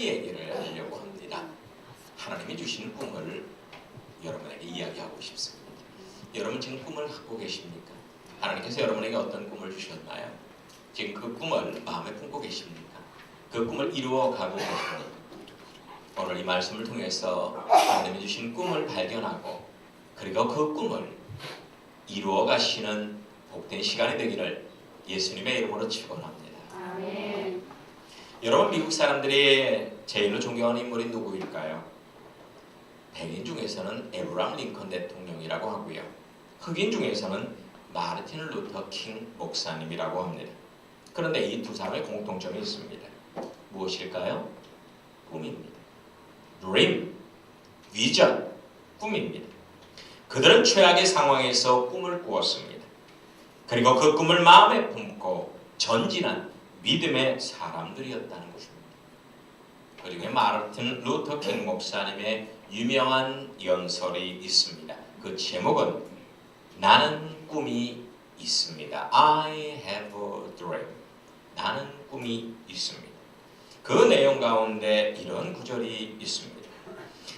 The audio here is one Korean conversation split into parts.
얘기를 하려고 합니다. 하나님이 주신 꿈을 여러분에게 이야기하고 싶습니다. 여러분 지금 꿈을 갖고 계십니까? 하나님께서 여러분에게 어떤 꿈을 주셨나요? 지금 그 꿈을 마음에 품고 계십니까? 그 꿈을 이루어가고 계십니까? 오늘 이 말씀을 통해서 하나님이 주신 꿈을 발견하고 그리고 그 꿈을 이루어 가시는 복된 시간이 되기를 예수님의 이름으로 축원합니다. 아멘. 여러분, 미국 사람들이 제일로 존경하는 인물이 누구일까요? 백인 중에서는 에브라함 링컨 대통령이라고 하고요. 흑인 중에서는 마르틴 루터 킹 목사님이라고 합니다. 그런데 이 두 사람의 공통점이 있습니다. 무엇일까요? 꿈입니다. dream, vision, 꿈입니다. 그들은 최악의 상황에서 꿈을 꾸었습니다. 그리고 그 꿈을 마음에 품고 전진한 믿음의 사람들이었다는 것입니다. 그중에 마르틴 루터 킹 목사님의 유명한 연설이 있습니다. 그 제목은 나는 꿈이 있습니다. I have a dream. 나는 꿈이 있습니다. 그 내용 가운데 이런 구절이 있습니다.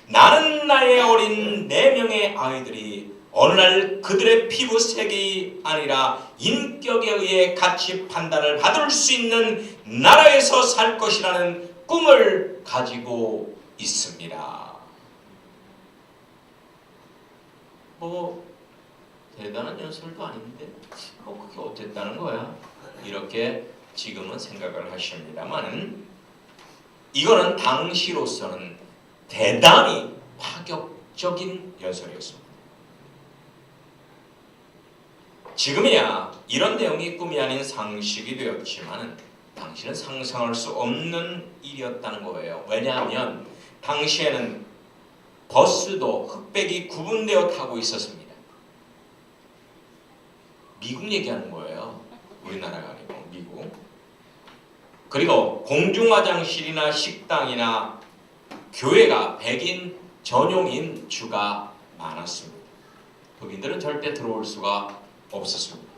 나는 나의 어린 4명의 아이들이 어느 날 그들의 피부색이 아니라 인격에 의해 가치 판단을 받을 수 있는 나라에서 살 것이라는 꿈을 가지고 있습니다. 대단한 연설도 아닌데 그게 어땠다는 거야? 이렇게 지금은 생각을 하십니다만 이거는 당시로서는 대단히 파격적인 연설이었습니다. 지금이야 이런 내용이 꿈이 아닌 상식이 되었지만 당시는 상상할 수 없는 일이었다는 거예요. 왜냐하면 당시에는 버스도 흑백이 구분되어 타고 있었습니다. 미국 얘기하는 거예요. 우리나라가 아니고 미국. 그리고 공중화장실이나 식당이나 교회가 백인 전용인 주가 많았습니다. 흑인들은 절대 들어올 수가 없었습니다.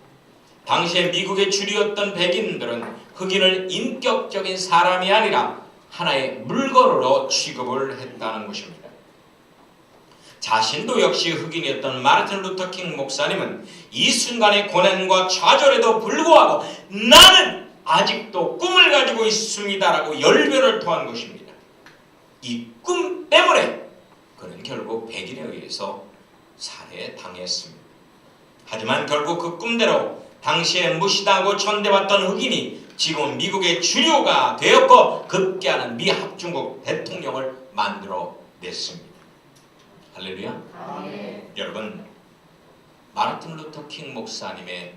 당시에 미국의 주류였던 백인들은 흑인을 인격적인 사람이 아니라 하나의 물건으로 취급을 했다는 것입니다. 자신도 역시 흑인이었던 마르틴 루터 킹 목사님은 이 순간의 고난과 좌절에도 불구하고 나는 아직도 꿈을 가지고 있습니다라고 열변을 토한 것입니다. 이 꿈 때문에 그는 결국 백인에 의해서 살해당했습니다. 하지만 결국 그 꿈대로 당시에 무시당하고 천대받던 흑인이 지금은 미국의 주류가 되었고 급기야는 미 합중국 대통령을 만들어냈습니다. 할렐루야. 네. 여러분, 마르틴 루터 킹 목사님의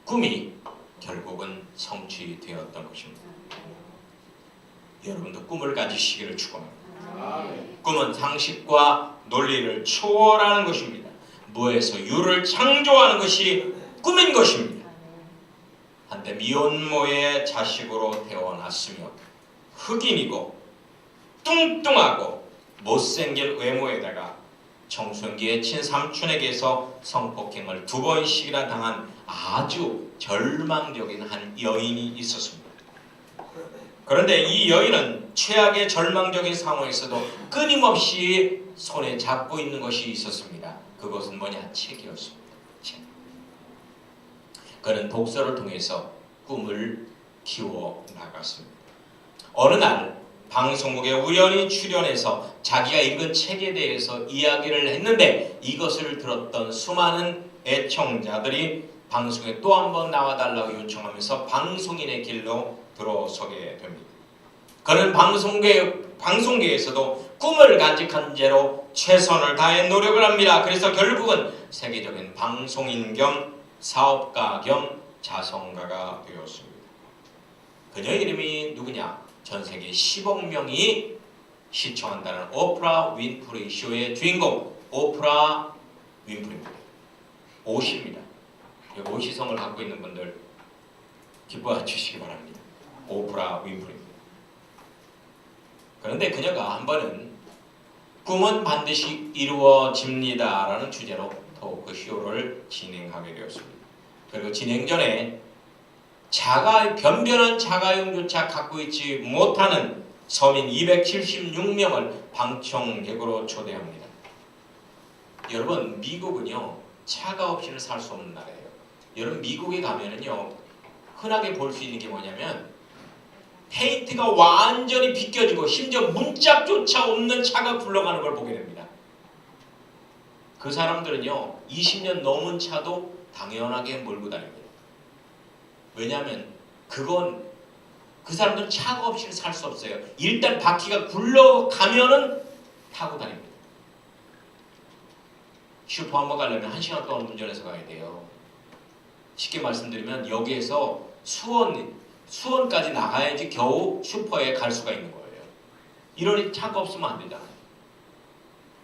꿈이 결국은 성취되었던 것입니다. 여러분도 꿈을 가지시기를 축원합니다. 꿈은 상식과 논리를 초월하는 것입니다. 무에서 유를 창조하는 것이 꿈인 것입니다. 한때 미혼모의 자식으로 태어났으며 흑인이고 뚱뚱하고 못생긴 외모에다가 청소년기에 친삼촌에게서 성폭행을 2번씩이나 당한 아주 절망적인 한 여인이 있었습니다. 그런데 이 여인은 최악의 절망적인 상황에서도 끊임없이 손에 잡고 있는 것이 있었습니다. 그것은 뭐냐? 책이었습니다. 책. 그는 독서를 통해서 꿈을 키워 나갔습니다. 어느 날 방송국에 우연히 출연해서 자기가 읽은 책에 대해서 이야기를 했는데 이것을 들었던 수많은 애청자들이 방송에 또 한 번 나와달라고 요청하면서 방송인의 길로 들어서게 됩니다. 그는 방송계에서도 꿈을 간직한 채로 최선을 다해 노력을 합니다. 그래서 결국은 세계적인 방송인 겸 사업가 겸 자성가가 되었습니다. 그녀의 이름이 누구냐? 전 세계 10억 명이 시청한다는 오프라 윈프리 쇼의 주인공 오프라 윈프리입니다. 오시입니다. 오시성을 갖고 있는 분들 기뻐해 주시기 바랍니다. 오프라 윈프리입니다. 그런데 그녀가 한 번은 꿈은 반드시 이루어집니다 라는 주제로 토크쇼를 진행하게 되었습니다. 그리고 진행 전에 변변한 자가용조차 갖고 있지 못하는 서민 276명을 방청객으로 초대합니다. 여러분, 미국은요 차가 없이는 살 수 없는 나라예요. 여러분, 미국에 가면은요 흔하게 볼 수 있는 게 뭐냐면 페인트가 완전히 비껴지고 심지어 문짝조차 없는 차가 굴러가는 걸 보게 됩니다. 그 사람들은요 20년 넘은 차도 당연하게 몰고 다닙니다. 왜냐하면 그건 그 사람들은 차가 없이는 살 수 없어요. 일단 바퀴가 굴러가면은 타고 다닙니다. 슈퍼 한번 가려면 1시간 동안 운전해서 가야 돼요. 쉽게 말씀드리면 여기에서 수원까지 나가야지 겨우 슈퍼에 갈 수가 있는 거예요. 이러니 차가 없으면 안 되잖아요.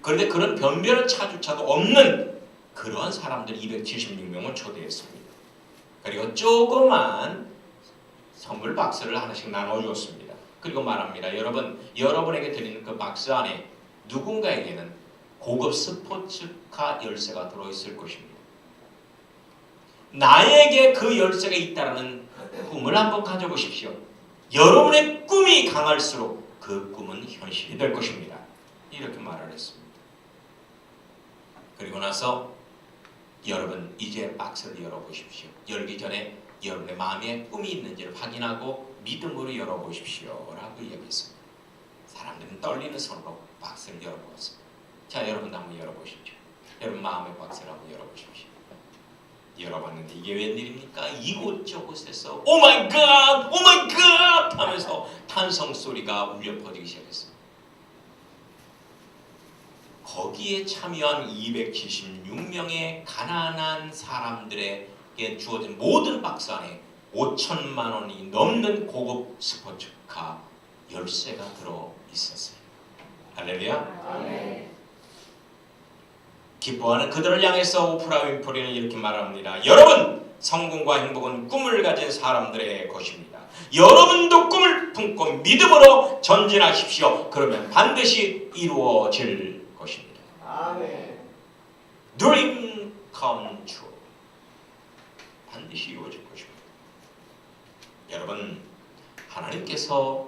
그런데 그런 변변한 차주차도 없는 그러한 사람들 276명을 초대했습니다. 그리고 조그만 선물 박스를 하나씩 나눠주었습니다. 그리고 말합니다. 여러분, 여러분에게 드리는 그 박스 안에 누군가에게는 고급 스포츠카 열쇠가 들어있을 것입니다. 나에게 그 열쇠가 있다는 꿈을 한번 가져보십시오. 여러분의 꿈이 강할수록 그 꿈은 현실이 될 것입니다. 이렇게 말을 했습니다. 그리고 나서 여러분 이제 박스를 열어보십시오. 열기 전에 여러분의 마음에 꿈이 있는지를 확인하고 믿음으로 열어보십시오 라고 이야기했습니다. 사람들은 떨리는 손으로 박스를 열어보았습니다. 자, 여러분도 한번 열어보십시오. 여러분 마음의 박스를 한번 열어보십시오. 열어봤는데 이게 웬일입니까? 이곳저곳에서 오 마이 갓! 오 마이 갓! 하면서 탄성 소리가 울려 퍼지기 시작했습니다. 거기에 참여한 276명의 가난한 사람들에게 주어진 모든 박스 안에 5천만 원이 넘는 고급 스포츠카 열쇠가 들어 있었어요. 할렐루야. 아멘. 기뻐하는 그들을 향해서 오프라 윈프리는 이렇게 말합니다. 여러분, 성공과 행복은 꿈을 가진 사람들의 것입니다. 여러분도 꿈을 품고 믿음으로 전진하십시오. 그러면 반드시 이루어질 것입니다. 아멘. Dream come true. 반드시 이루어질 것입니다. 여러분, 하나님께서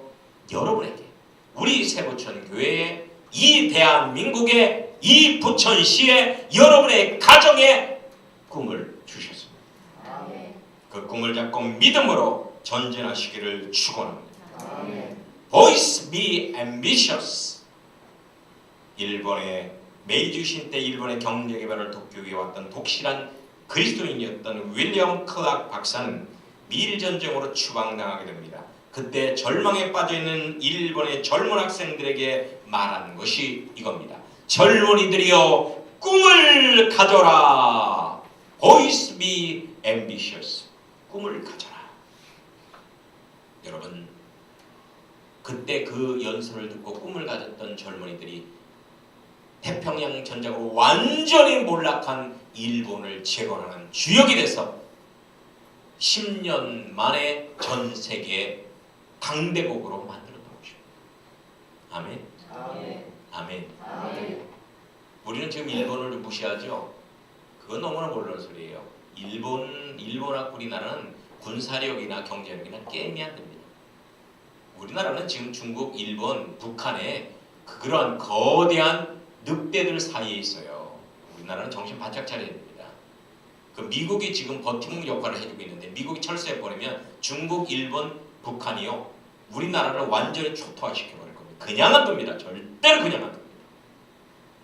여러분에게 우리 세부천 교회에 이 대한민국의 이 부천시에 여러분의 가정에 꿈을 주셨습니다. 아멘. 그 꿈을 잡고 믿음으로 전진하시기를 축원합니다. 아멘. Boys be ambitious. 일본의 메이주신 때 일본의 경제개발을 돕기 위해 왔던 독실한 그리스도인이었던 윌리엄 클락 박사는 미일전쟁으로 추방당하게 됩니다. 그때 절망에 빠져있는 일본의 젊은 학생들에게 말하는 것이 이겁니다. 젊은이들이여 꿈을 가져라. Boys be ambitious. 꿈을 가져라. 여러분, 그때 그 연설을 듣고 꿈을 가졌던 젊은이들이 태평양 전쟁으로 완전히 몰락한 일본을 재건하는 주역이 돼서 10년 만에 전 세계 강대국으로 만들었던 것입니다. 아멘. 아멘. 아멘. 아멘. 우리는 지금 일본을 무시하죠. 그건 너무나 몰라는 소리예요. 일본하고 우리나라는 군사력이나 경제력이나 게임이 안 됩니다. 우리나라는 지금 중국, 일본, 북한의 그런 거대한 늑대들 사이에 있어요. 우리나라는 정신 바짝 차려야 됩니다. 그 미국이 지금 버티는 역할을 해주고 있는데 미국이 철수해 버리면 중국, 일본, 북한이요 우리나라를 완전히 초토화시켜 버릴 겁니다. 그냥 안 됩니다. 절대로 그냥 안 됩니다.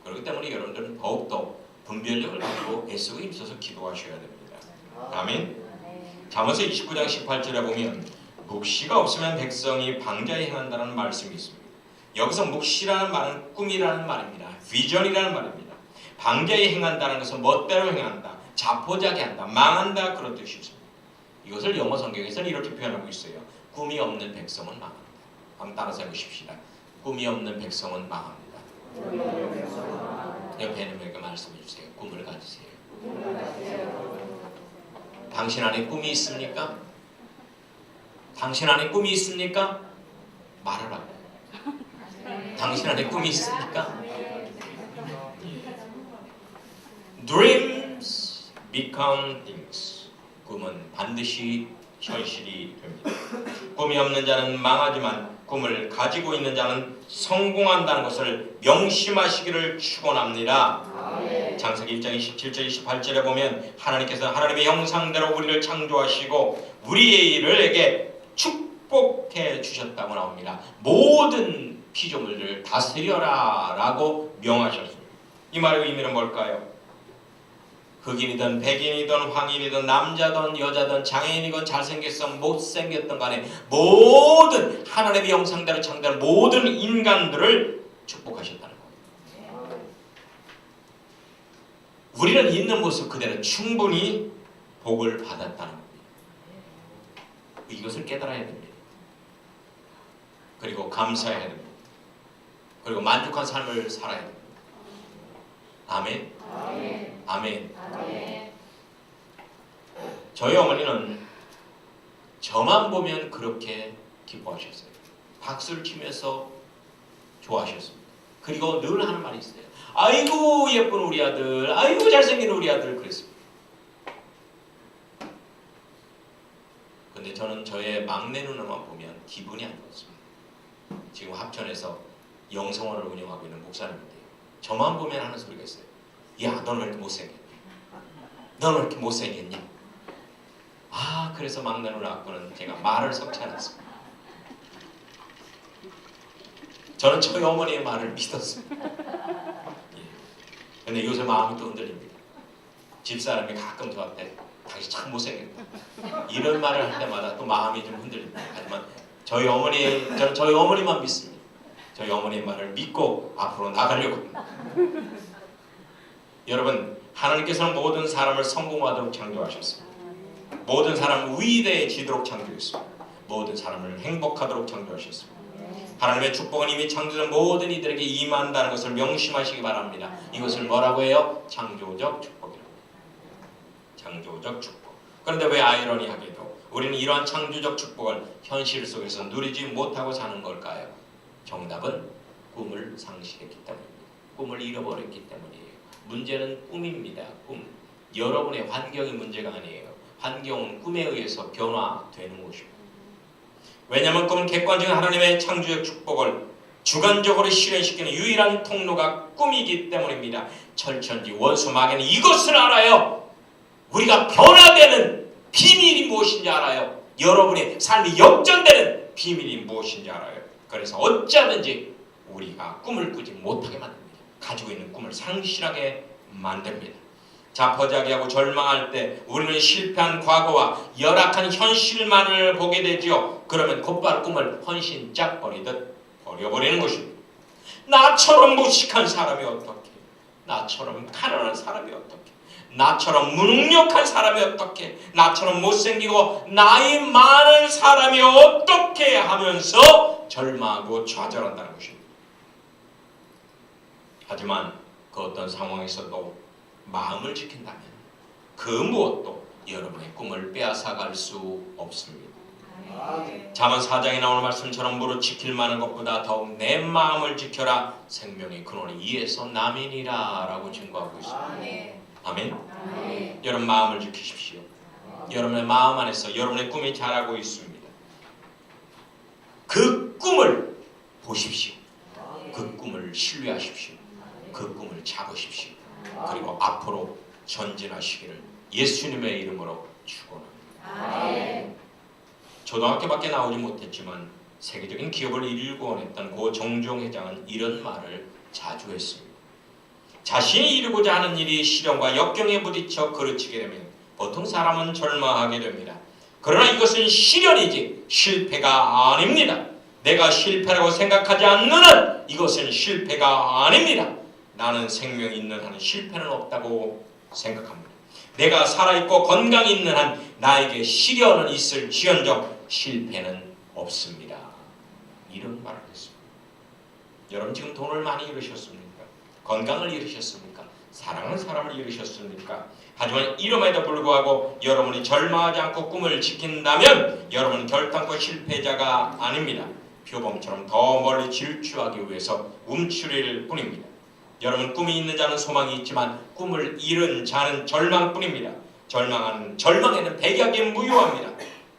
그렇기 때문에 여러분들은 더욱더 분별력을 갖고 애쓰고 힘써서 기도하셔야 됩니다. 아멘. 잠언서 29장 18절에 보면 묵시가 없으면 백성이 방자에 행한다는 말씀이 있습니다. 여기서 묵시라는 말은 꿈이라는 말입니다. 비전이라는 말입니다. 방자에 행한다는 것은 멋대로 행한다, 자포자기 한다, 망한다 그런 뜻이 있습니다. 이것을 영어 성경에서는 이렇게 표현하고 있어요. 꿈이 없는 백성은 망합니다. 한번 따라서 해보십시다. 꿈이 없는 백성은 망합니다. 옆에 있는 분에게 말씀해 주세요. 꿈을 가지세요. 당신 안에 꿈이 있습니까? 당신 안에 꿈이 있습니까? 말하라고. 당신 안에 꿈이 있습니까? Dreams become things. 꿈은 반드시 현실이 됩니다. 꿈이 없는 자는 망하지만 꿈을 가지고 있는 자는 성공한다는 것을 명심하시기를 축원합니다. 창세기 1장 27절 28절에 보면 하나님께서 하나님의 형상대로 우리를 창조하시고 우리의 일을에게 축복해 주셨다고 나옵니다. 모든 피조물들을 다스려라 라고 명하셨습니다. 이 말의 의미는 뭘까요? 흑인이든 백인이든 황인이든 남자든 여자든 장애인이건 잘생겼든 못생겼든 간에 모든 하나님의 형상대로 창조한 모든 인간들을 축복하셨다는 거예요. 우리는 있는 모습 그대로 충분히 복을 받았다는 겁니다. 이것을 깨달아야 됩니다. 그리고 감사해야 됩니다. 그리고 만족한 삶을 살아야 됩니다. 아멘. 아멘. 아멘. 아멘. 저희 어머니는 저만 보면 그렇게 기뻐하셨어요. 박수를 치면서 좋아하셨습니다. 그리고 늘 하는 말이 있어요. 아이고 예쁜 우리 아들, 아이고 잘생긴 우리 아들 그랬습니다. 근데 저는 저의 막내 누나만 보면 기분이 안 좋았습니다. 지금 합천에서 영성원을 운영하고 있는 목사님인데요. 저만 보면 하는 소리가 있어요. 야, 너는 왜 이렇게 못생겼니? 너는 왜 이렇게 못생겼니? 아, 그래서 막내 누나하고는 제가 말을 섞지 않았습니다. 저는 저희 어머니의 말을 믿었습니다. 예. 근데 요새 마음이 또 흔들립니다. 집사람이 가끔 저한테 당신 참 못생겼다 이런 말을 할 때마다 또 마음이 좀 흔들립니다. 하지만 저는 저희 어머니만 믿습니다. 저희 어머니의 말을 믿고 앞으로 나가려고 합니다. 여러분, 하나님께서는 모든 사람을 성공하도록 창조하셨습니다. 모든 사람을 위대해지도록 창조했습니다. 모든 사람을 행복하도록 창조하셨습니다. 하나님의 축복은 이미 창조된 모든 이들에게 임한다는 것을 명심하시기 바랍니다. 이것을 뭐라고 해요? 창조적 축복이라고 해요. 창조적 축복. 그런데 왜 아이러니하게도 우리는 이러한 창조적 축복을 현실 속에서 누리지 못하고 사는 걸까요? 정답은 꿈을 상실했기 때문입니다. 꿈을 잃어버렸기 때문이에요. 문제는 꿈입니다. 꿈. 여러분의 환경이 문제가 아니에요. 환경은 꿈에 의해서 변화되는 것입니다. 왜냐하면 꿈은 객관적인 하나님의 창조적 축복을 주관적으로 실현시키는 유일한 통로가 꿈이기 때문입니다. 철천지 원수 마귀는 이것을 알아요. 우리가 변화되는 비밀이 무엇인지 알아요. 여러분의 삶이 역전되는 비밀이 무엇인지 알아요. 그래서 어찌하든지 우리가 꿈을 꾸지 못하게 만듭니다. 가지고 있는 꿈을 상실하게 만듭니다. 자포자기하고 절망할 때 우리는 실패한 과거와 열악한 현실만을 보게 되죠. 그러면 곧바로 꿈을 헌신짝 버리듯 버려버리는 것입니다. 나처럼 무식한 사람이 어떻게, 나처럼 가난한 사람이 어떻게, 나처럼 무능력한 사람이 어떻게, 나처럼 못생기고 나이 많은 사람이 어떻게 하면서 절망하고 좌절한다는 것입니다. 하지만 그 어떤 상황에서도 마음을 지킨다면 그 무엇도 여러분의 꿈을 빼앗아갈 수 없습니다. 잠언 4장에 나오는 말씀처럼 무릇 지킬 만한 것보다 더욱 내 마음을 지켜라. 생명의 근원이 이에서 남이니라 라고 증거하고 있습니다. 아멘. 아멘. 여러분 마음을 지키십시오. 여러분의 마음 안에서 여러분의 꿈이 자라고 있습니다. 그 꿈을 보십시오. 그 꿈을 신뢰하십시오. 그 꿈을 잡으십시오. 그리고 앞으로 전진하시기를 예수님의 이름으로 축원합니다. 초등학교밖에 나오지 못했지만 세계적인 기업을 일궈냈던 고 정종 회장은 이런 말을 자주 했습니다. 자신이 이루고자 하는 일이 시련과 역경에 부딪혀 그르치게 되면 보통 사람은 절망하게 됩니다. 그러나 이것은 시련이지 실패가 아닙니다. 내가 실패라고 생각하지 않는 한 이것은 실패가 아닙니다. 나는 생명이 있는 한은 실패는 없다고 생각합니다. 내가 살아있고 건강이 있는 한 나에게 시련은 있을지언정 실패는 없습니다. 이런 말을 했습니다. 여러분 지금 돈을 많이 잃으셨습니까? 건강을 잃으셨습니까? 사랑하는 사람을 잃으셨습니까? 하지만 이름에도 불구하고 여러분이 절망하지 않고 꿈을 지킨다면 여러분은 결단코 실패자가 아닙니다. 표범처럼 더 멀리 질주하기 위해서 움츠릴 뿐입니다. 여러분 꿈이 있는 자는 소망이 있지만 꿈을 잃은 자는 절망뿐입니다. 절망에는 백약이 무효합니다.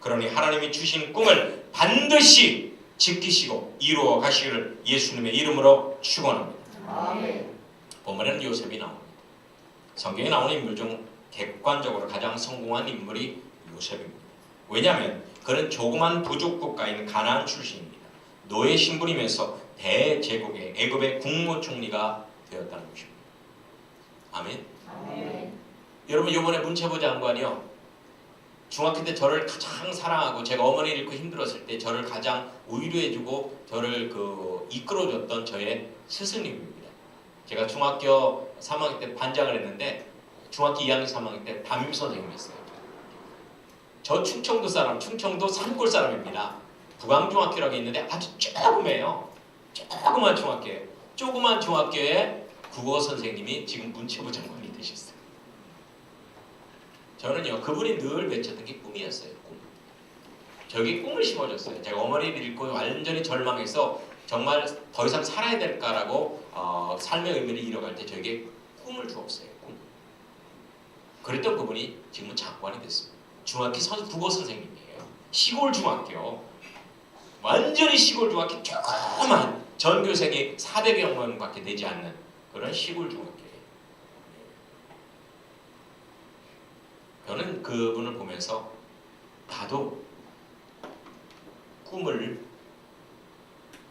그러니 하나님이 주신 꿈을 반드시 지키시고 이루어 가시기를 예수님의 이름으로 축원합니다. 아멘. 본문에는 요셉이 나옵니다. 성경에 나오는 인물 중 객관적으로 가장 성공한 인물이 요셉입니다. 왜냐하면 그는 조그만 부족 국가인 가나안 출신입니다. 노예 신분이면서 대제국의 애굽의 국무총리가 되었다는 것입니다. 아멘. 아멘. 여러분 이번에 문체부 장관이요, 중학교 때 저를 가장 사랑하고 제가 어머니를 잃고 힘들었을 때 저를 가장 위로해주고 저를 이끌어줬던 저의 스승님입니다. 제가 중학교 3학년 때 반장을 했는데 중학교 2학년 3학년 때 담임 선생님이었어요. 저 충청도 사람, 충청도 산골 사람입니다. 부광중학교라고 있는데 아주 조그매요. 조그만 중학교예요. 조그만 중학교에 국어 선생님이 지금 문체부 장관이 되셨어요. 저는요, 그분이 늘 외쳤던 게 꿈이었어요. 꿈. 저에게 꿈을 심어줬어요. 제가 어머니를 잃고 완전히 절망해서 정말 더 이상 살아야 될까라고 삶의 의미를 잃어갈 때 저에게 꿈을 주었어요. 꿈. 그랬던 그분이 지금은 장관이 됐습니다. 중학교 국어 선생님이에요. 시골 중학교. 완전히 시골 중학교, 조그만 전교생이 400여 명밖에 되지 않는 그런 시골 중학교예요. 저는 그분을 보면서 나도 꿈을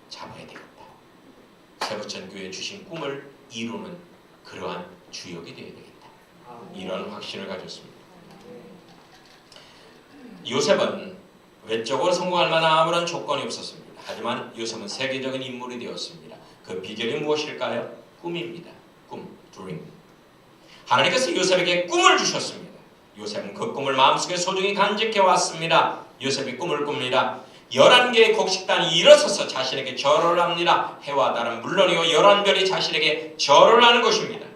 잡아야 되겠다. 세부천교회 주신 꿈을 이루는 그러한 주역이 되어야 되겠다. 이런 확신을 가졌습니다. 요셉은 외적으로 성공할 만한 아무런 조건이 없었습니다. 하지만 요셉은 세계적인 인물이 되었습니다. 그 비결이 무엇일까요? 꿈입니다. 꿈, dream. 하나님께서 요셉에게 꿈을 주셨습니다. 요셉은 그 꿈을 마음속에 소중히 간직해 왔습니다. 요셉이 꿈을 꿉니다. 11개의 곡식단이 일어서서 자신에게 절을 합니다. 해와 달은 물론이요 11별이 자신에게 절을 하는 것입니다.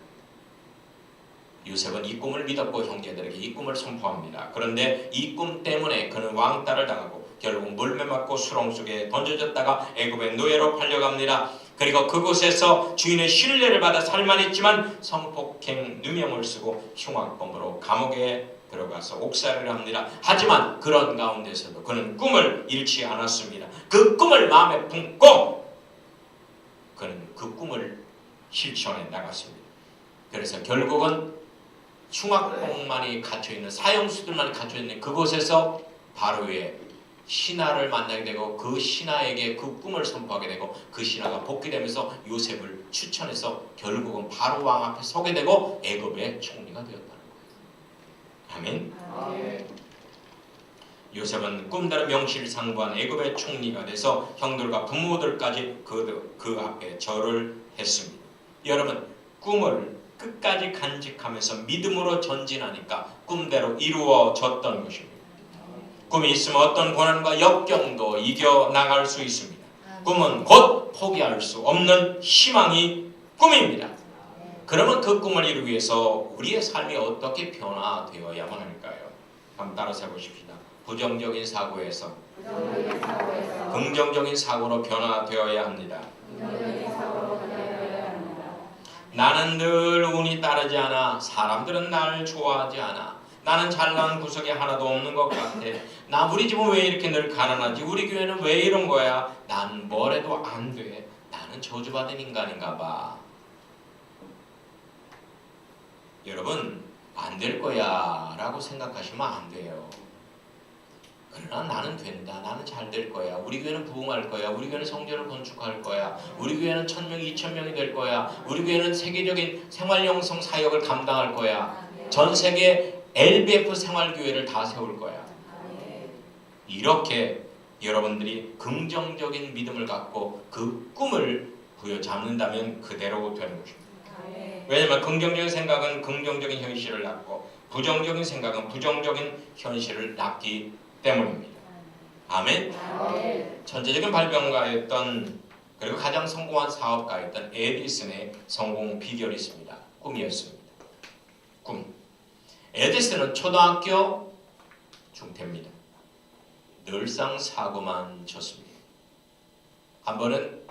요셉은 이 꿈을 믿었고 형제들에게 이 꿈을 선포합니다. 그런데 이 꿈 때문에 그는 왕따를 당하고 결국 물매 맞고 수렁 속에 던져졌다가 애굽의 노예로 팔려갑니다. 그리고 그곳에서 주인의 신뢰를 받아 살만했지만 성폭행 누명을 쓰고 흉악범으로 감옥에 들어가서 옥살이를 합니다. 하지만 그런 가운데서도 그는 꿈을 잃지 않았습니다. 그 꿈을 마음에 품고 그는 그 꿈을 실천해 나갔습니다. 그래서 결국은 흉악범만이 갇혀있는, 사형수들만이 갇혀있는 그곳에서 바로의 신하를 만나게 되고 그 신하에게 그 꿈을 선포하게 되고 그 신하가 복귀되면서 요셉을 추천해서 결국은 바로 왕 앞에 서게 되고 애굽의 총리가 되었다는 거예요. 아멘. 아멘. 요셉은 꿈대로 명실상부한 애굽의 총리가 돼서 형들과 부모들까지 그 앞에 절을 했습니다. 여러분, 꿈을 끝까지 간직하면서 믿음으로 전진하니까 꿈대로 이루어졌던 것입니다. 꿈이 있으면 어떤 고난과 역경도 이겨나갈 수 있습니다. 꿈은 곧 포기할 수 없는 희망이 꿈입니다. 그러면 그 꿈을 이루기 위해서 우리의 삶이 어떻게 변화되어야만 할까요? 한번 따라서 해보십시다. 부정적인 사고에서 긍정적인 사고로 변화되어야 합니다. 나는 늘 운이 따르지 않아. 사람들은 나를 좋아하지 않아. 나는 잘난 구석이 하나도 없는 것 같아. 우리 집은 왜 이렇게 늘 가난하지? 우리 교회는 왜 이런 거야? 난 뭘 해도 안 돼. 나는 저주받은 인간인가 봐. 여러분, 안 될 거야 라고 생각하시면 안 돼요. 그러나 나는 된다. 나는 잘 될 거야. 우리 교회는 부흥할 거야. 우리 교회는 성전을 건축할 거야. 우리 교회는 1000명, 2000명이 될 거야. 우리 교회는 세계적인 생활영성 사역을 감당할 거야. 전 세계 LBF 생활교회를 다 세울 거야. 이렇게 여러분들이 긍정적인 믿음을 갖고 그 꿈을 부여잡는다면 그대로 되는 것입니다. 왜냐하면 긍정적인 생각은 긍정적인 현실을 낳고 부정적인 생각은 부정적인 현실을 낳기 때문입니다. 아멘. 전체적인 발명가였던 그리고 가장 성공한 사업가였던 에디슨의 성공 비결이 있습니다. 꿈이었습니다. 꿈. 에디슨은 초등학교 중퇴입니다. 늘상 사고만 쳤습니다. 한 번은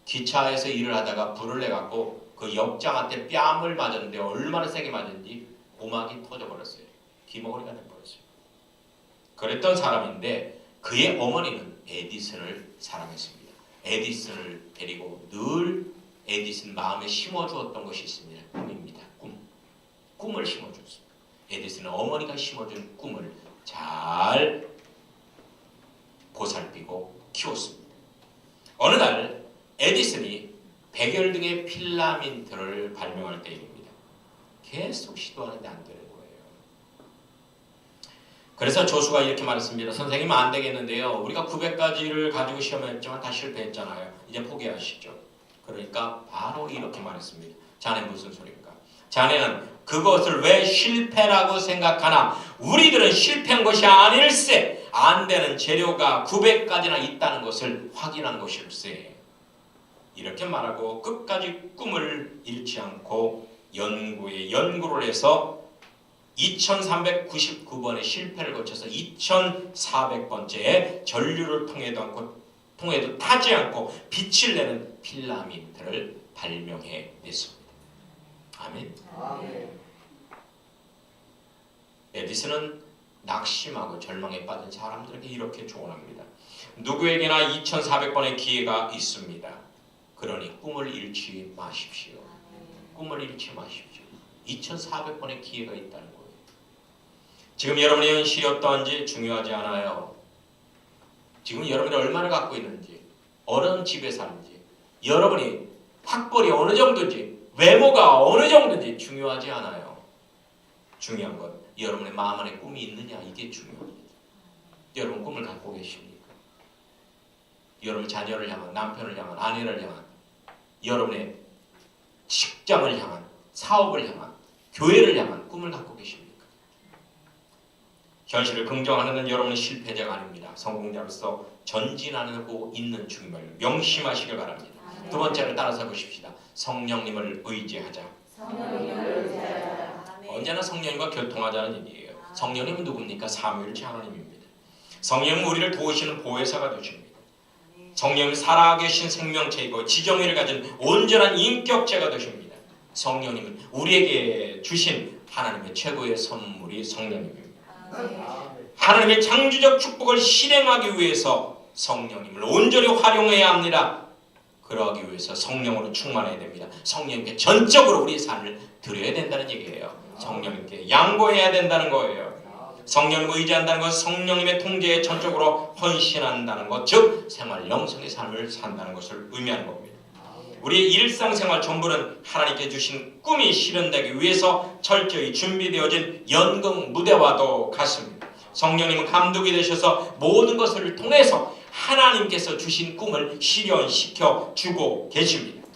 기차에서 일을 하다가 불을 내갖고 그 옆장한테 뺨을 맞았는데 얼마나 세게 맞은지 고막이 터져버렸어요. 기머거리가 돼버렸어요. 그랬던 사람인데 그의 어머니는 에디슨을 사랑했습니다. 에디슨을 데리고 늘 에디슨 마음에 심어주었던 것이 있습니다. 꿈입니다. 꿈을 심어줬습니다. 에디슨은 어머니가 심어준 꿈을 잘 보살피고 키웠습니다. 어느 날 에디슨이 백열등의 필라멘트를 발명할 때입니다. 계속 시도하는데 안 되는 거예요. 그래서 조수가 이렇게 말했습니다. 선생님 안 되겠는데요. 우리가 900가지를 가지고 시험했지만 다 실패했잖아요. 이제 포기하시죠. 그러니까 바로 이렇게 말했습니다. 자네 무슨 소리인가? 자네는 그것을 왜 실패라고 생각하나? 우리들은 실패한 것이 아닐세. 안 되는 재료가 900가지나 있다는 것을 확인한 것일세. 이렇게 말하고 끝까지 꿈을 잃지 않고 연구에 연구를 해서 2399번의 실패를 거쳐서 2400번째에 전류를 통해도 타지 않고 빛을 내는 필라멘트를 발명해 냈습니다. 아멘. 에디슨은 낙심하고 절망에 빠진 사람들에게 이렇게 조언합니다. 누구에게나 2400번의 기회가 있습니다. 그러니 꿈을 잃지 마십시오. 꿈을 잃지 마십시오. 2400번의 기회가 있다는 거예요. 지금 여러분의 현실이 어떠한지 중요하지 않아요. 지금 여러분이 얼마나 갖고 있는지, 어느 집에 사는지, 여러분이 학벌이 어느 정도인지, 외모가 어느 정도인지 중요하지 않아요. 중요한 건 여러분의 마음 안에 꿈이 있느냐, 이게 중요합니다. 여러분 꿈을 갖고 계십니까? 여러분 자녀를 향한, 남편을 향한, 아내를 향한, 여러분의 직장을 향한, 사업을 향한, 교회를 향한 꿈을 갖고 계십니까? 현실을 긍정하는 여러분은 실패자가 아닙니다. 성공자로서 전진하고 있는 중임을 명심하시길 바랍니다. 두 번째를 따라서 보십시다. 성령님을 의지하자. 언제나 성령님과 교통하자는 얘기예요. 성령님은 누굽니까? 삼위일체 하나님입니다. 성령은 우리를 도우시는 보혜사가 되십니다. 성령은 살아계신 생명체이고 지정의를 가진 온전한 인격체가 되십니다. 성령님은 우리에게 주신 하나님의 최고의 선물이 성령님입니다. 하나님의 창조적 축복을 실행하기 위해서 성령님을 온전히 활용해야 합니다. 그러기 위해서 성령으로 충만해야 됩니다. 성령님께 전적으로 우리의 삶을 드려야 된다는 얘기예요. 성령님께 양보해야 된다는 거예요. 성령님을 의지한다는 것은 성령님의 통제에 전적으로 헌신한다는 것, 즉 생활 영성의 삶을 산다는 것을 의미하는 겁니다. 우리의 일상생활 전부는 하나님께 주신 꿈이 실현되기 위해서 철저히 준비되어진 연극 무대와도 같습니다. 성령님은 감독이 되셔서 모든 것을 통해서 하나님께서 주신 꿈을 실현시켜 주고 계십니다.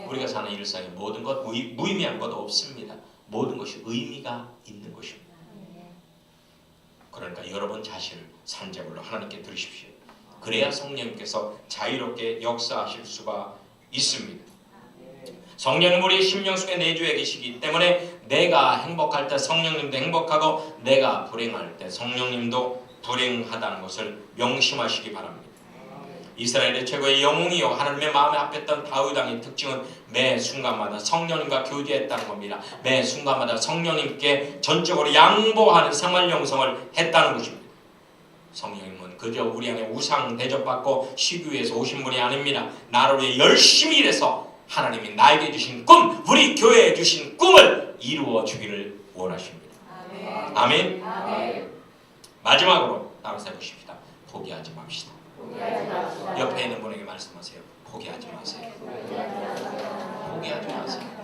우리가 사는 일상에 모든 것 무의미한 것 없습니다. 모든 것이 의미가 있는 것입니다. 그러니까 여러분 자신을 산재물로 하나님께 드리십시오. 그래야 성령님께서 자유롭게 역사하실 수가 있습니다. 성령은 우리의 심령 속에 내주해 계시기 때문에 내가 행복할 때 성령님도 행복하고 내가 불행할 때 성령님도 불행하다는 것을 명심하시기 바랍니다. 이스라엘의 최고의 영웅이요 하나님의 마음에 합했던 다윗 왕의 특징은 매 순간마다 성령님과 교제했다는 겁니다. 매 순간마다 성령님께 전적으로 양보하는 생활 영성을 했다는 것입니다. 성령님은 그저 우리 안에 우상 대접받고 쉬기 위해서 오신 분이 아닙니다. 나를 위해 열심히 일해서 하나님이 나에게 주신 꿈, 우리 교회에 주신 꿈을 이루어 주기를 원하십니다. 아멘. 아멘. 마지막으로 따라서 해보십시다. 포기하지 맙시다. 옆에 있는 분에게 말씀하세요. 포기하지 마세요. 포기하지 마세요.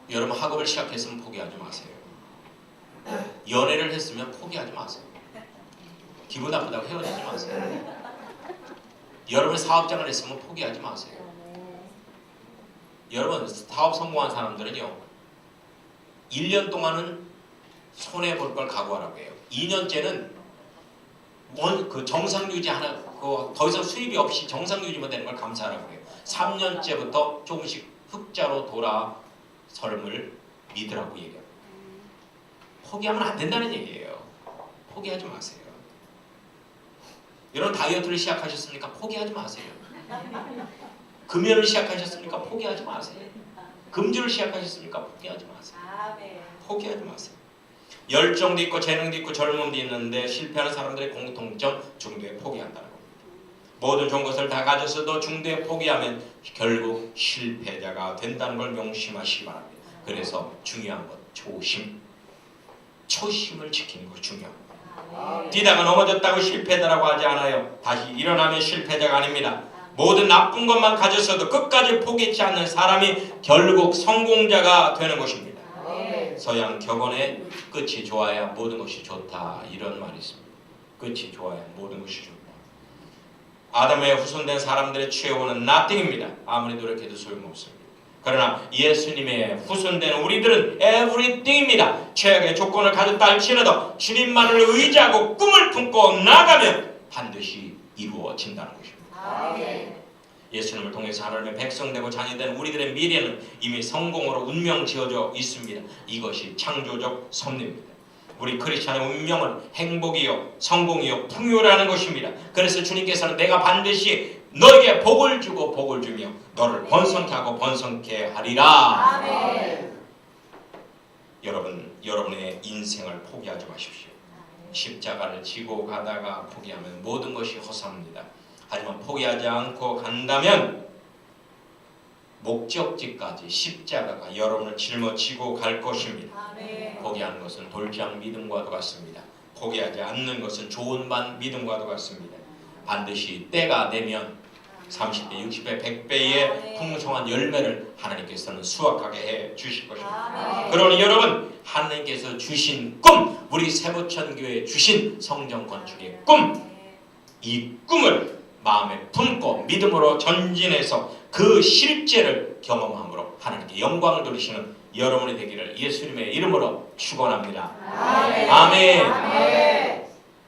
여러분 학업을 시작했으면 포기하지 마세요. 연애를 했으면 포기하지 마세요. 기분 나쁘다고 헤어지지 마세요. 여러분 사업장을 했으면 포기하지 마세요. 여러분 사업 성공한 사람들은요 1년 동안은 손해볼 걸 각오하라고 해요. 2년째는 그 정상 유지 하나 더 이상 수입이 없이 정상 유지만 되는 걸 감사하라고 해요. 3년째부터 조금씩 흑자로 돌아설을 믿으라고 얘기해요. 포기하면 안 된다는 얘기예요. 포기하지 마세요. 여러분 다이어트를 시작하셨습니까? 포기하지 마세요. 금연을 시작하셨습니까? 포기하지 마세요. 금주를 시작하셨습니까? 포기하지 마세요. 포기하지 마세요. 열정도 있고 재능도 있고 젊음도 있는데 실패하는 사람들의 공통점, 중도에 포기한다는 겁니다. 모든 좋은 것을 다 가졌어도 중도에 포기하면 결국 실패자가 된다는 걸 명심하시기 바랍니다. 그래서 중요한 것, 초심을 지키는 것이 중요합니다. 뛰다가 넘어졌다고 실패자라고 하지 않아요. 다시 일어나면 실패자가 아닙니다. 모든 나쁜 것만 가졌어도 끝까지 포기치 않는 사람이 결국 성공자가 되는 것입니다. 서양 격언에 끝이 좋아야 모든 것이 좋다, 이런 말이 있습니다. 끝이 좋아야 모든 것이 좋다. 아담의 후손된 사람들의 최후는 nothing입니다. 아무리 노력해도 소용없습니다. 그러나 예수님의 후손된 우리들은 everything입니다. 최악의 조건을 가졌다 할지라도 주님만을 의지하고 꿈을 품고 나가면 반드시 이루어진다는 것입니다. 예수님을 통해서 하나님의 백성되고 자녀된 우리들의 미래는 이미 성공으로 운명 지어져 있습니다. 이것이 창조적 섭리입니다. 우리 크리스찬의 운명은 행복이요, 성공이요, 풍요라는 것입니다. 그래서 주님께서는 내가 반드시 너에게 복을 주고 복을 주며 너를 번성케 하고 번성케 하리라. 아멘. 여러분의 인생을 포기하지 마십시오. 십자가를 지고 가다가 포기하면 모든 것이 허사합니다. 하지만 포기하지 않고 간다면 목적지까지 십자가가 여러분을 짊어지고 갈 것입니다. 아멘. 포기하는 것은 돌장 믿음과도 같습니다. 포기하지 않는 것은 좋은 반 믿음과도 같습니다. 반드시 때가 되면 30배, 60배, 100배의 풍성한 열매를 하나님께서는 수확하게 해 주실 것입니다. 그러니 여러분, 하나님께서 주신 꿈, 우리 세보천교회 주신 성전 건축의 꿈, 이 꿈을 마음에 품고 믿음으로 전진해서 그 실제를 경험함으로 하나님께 영광을 돌리시는 여러분이 되기를 예수님의 이름으로 축원합니다. 아멘. 아멘.